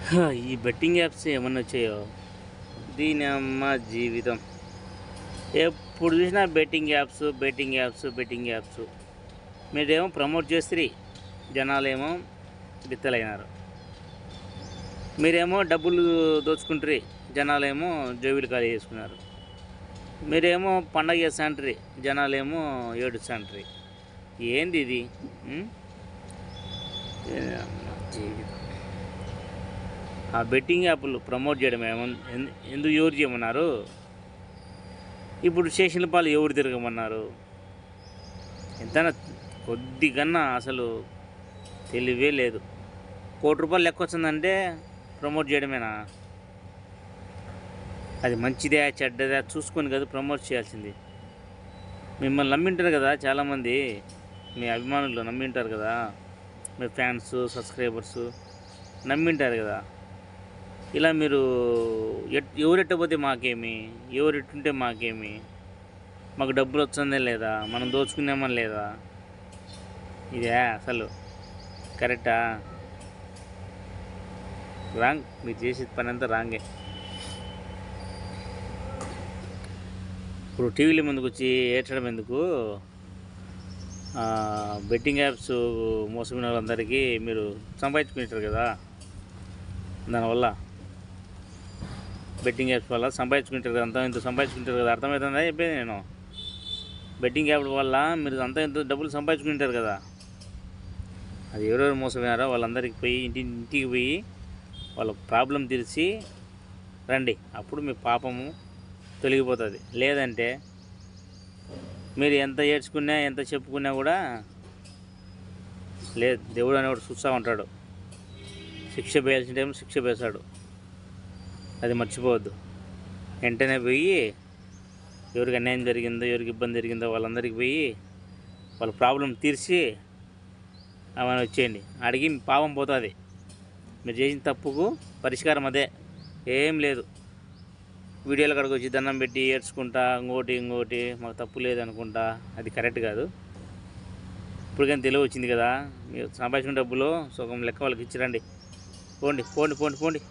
ఈ betting apps ఏమన్నా వచ్చాయో దీని అమ్మ జీవితం. ఎప్పుడు చూసినా betting apps betting apps betting apps. మీరేమో ప్రమోట్ చేస్తే జనాలేమో బిత్తలైనారు. మీరేమో డబ్బులు దోచుకుంటారు, జనాలేమో జోబీలు ఖాళీ చేసుకున్నారు. మీరేమో పండగ చేస్తాంటారు, జనాలేమో ఏడుస్తాంటారు. ఏంది ఇది? జీవితం. ఆ బెట్టింగ్ యాప్లు ప్రమోట్ చేయడం ఎందుకు ఎవరు చేయమన్నారు? ఇప్పుడు స్టేషన్ల పాలు ఎవరు తిరగమన్నారు? ఎంతైనా కొద్దిగన్నా అసలు తెలివే లేదు. ₹1 లెక్క వచ్చిందంటే ప్రమోట్ చేయడమేనా? అది మంచిదే చెడ్డదే చూసుకొని కదా ప్రమోట్ చేయాల్సింది. మిమ్మల్ని నమ్మింటారు కదా చాలామంది, మీ అభిమానులు నమ్మింటారు కదా, మీ ఫ్యాన్స్ సబ్స్క్రైబర్స్ నమ్మింటారు కదా. ఇలా మీరు ఎవరెట్టపోతే మాకేమి, ఎవరెట్టుంటే మాకేమి, మాకు డబ్బులు వచ్చిందే లేదా, మనం దోచుకున్నామని లేదా? ఇదే అసలు కరెక్టా? రాంగ్. మీరు చేసే పని అంతా రాంగే. ఇప్పుడు టీవీల ముందుకు వచ్చి ఏడ్చడం ఎందుకు? బెట్టింగ్ యాప్స్ మోసమైన వాళ్ళందరికీ మీరు సంపాదించుకుంటారు కదా, దానివల్ల బెట్టింగ్ యాప్స్ వల్ల సంపాదించుకుంటారు కదా, అంతా ఇంత సంపాదించుకుంటారు కదా. అర్థమవుతుందా చెప్పేది నేను? బెట్టింగ్ యాప్ వల్ల మీరు అంతా ఇంత డబ్బులు సంపాదించుకుంటారు కదా. అది ఎవరెవరు మోసపోయారో వాళ్ళందరికీ పోయి ఇంటికి పోయి వాళ్ళ ప్రాబ్లం తీర్చి రండి, అప్పుడు మీ పాపము తొలగిపోతుంది. లేదంటే మీరు ఎంత ఏడ్చుకున్నా ఎంత చెప్పుకున్నా కూడా లేదు, దేవుడు అనేవాడు చూస్తూ ఉంటాడు. శిక్ష వేయాల్సిన టైం శిక్ష వేశాడు, అది మర్చిపోవద్దు. వెంటనే పోయి ఎవరికి అన్యాయం జరిగిందో, ఎవరికి ఇబ్బంది జరిగిందో వాళ్ళందరికీ పోయి వాళ్ళ ప్రాబ్లం తీర్చి అవన్నీ వచ్చేయండి. అడిగి పాపం పోతుంది. మీరు చేసిన తప్పుకు పరిష్కారం అదే, ఏం లేదు. వీడియోల కాడికి వచ్చి దండం పెట్టి ఏడ్చుకుంటా ఇంకోటి మాకు తప్పు లేదనుకుంటా, అది కరెక్ట్ కాదు. ఇప్పటికైనా తెలివి వచ్చింది కదా, మీరు సంపాదించిన డబ్బులు సగం లెక్క వాళ్ళకి ఇచ్చిరండి. పోండి పోండి పోండి పోండి.